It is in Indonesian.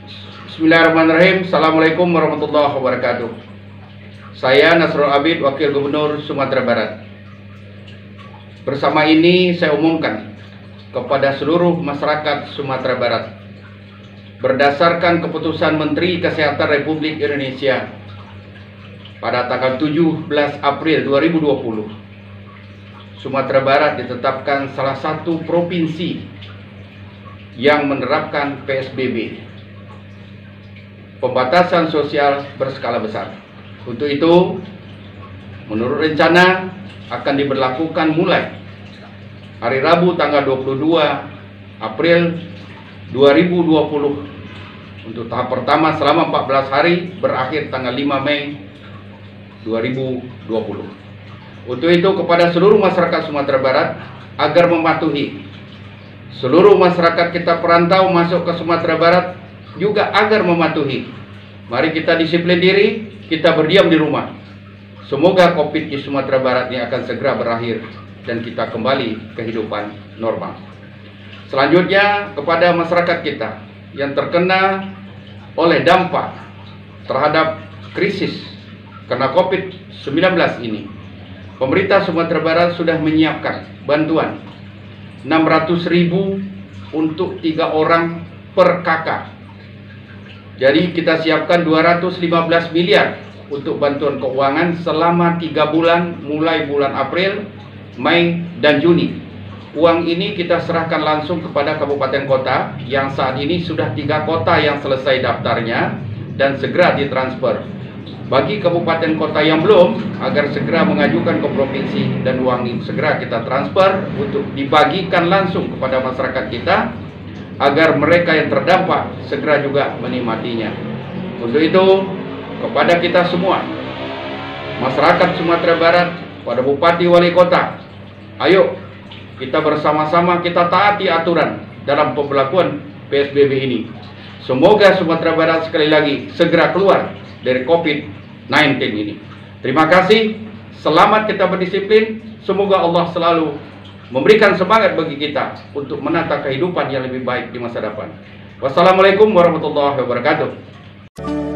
Bismillahirrahmanirrahim. Assalamualaikum warahmatullahi wabarakatuh. Saya Nasrul Abid, Wakil Gubernur Sumatera Barat. Bersama ini saya umumkan kepada seluruh masyarakat Sumatera Barat, berdasarkan keputusan Menteri Kesehatan Republik Indonesia pada tanggal 17 April 2020, Sumatera Barat ditetapkan salah satu provinsi yang menerapkan PSBB, pembatasan sosial berskala besar. Untuk itu, menurut rencana akan diberlakukan mulai hari Rabu tanggal 22 April 2020 untuk tahap pertama selama 14 hari, berakhir tanggal 5 Mei 2020. Untuk itu, kepada seluruh masyarakat Sumatera Barat agar mematuhi. Seluruh masyarakat kita perantau masuk ke Sumatera Barat juga agar mematuhi. Mari kita disiplin diri, kita berdiam di rumah. Semoga COVID di Sumatera Barat ini akan segera berakhir dan kita kembali kehidupan normal. Selanjutnya, kepada masyarakat kita yang terkena oleh dampak terhadap krisis karena COVID-19 ini, pemerintah Sumatera Barat sudah menyiapkan bantuan 600.000 untuk 3 orang per kakak. Jadi kita siapkan 215 miliar untuk bantuan keuangan selama 3 bulan, mulai bulan April, Mei, dan Juni. Uang ini kita serahkan langsung kepada kabupaten kota yang saat ini sudah 3 kota yang selesai daftarnya dan segera ditransfer. Bagi kabupaten kota yang belum, agar segera mengajukan ke provinsi dan uang ini segera kita transfer untuk dibagikan langsung kepada masyarakat kita agar mereka yang terdampak segera juga menikmatinya. Untuk itu, kepada kita semua, masyarakat Sumatera Barat, pada Bupati Wali Kota, ayo kita bersama-sama kita taati aturan dalam pemberlakuan PSBB ini. Semoga Sumatera Barat sekali lagi segera keluar dari COVID-19 ini. Terima kasih, selamat kita berdisiplin. Semoga Allah selalu memberikan semangat bagi kita untuk menata kehidupan yang lebih baik di masa depan. Wassalamualaikum warahmatullahi wabarakatuh.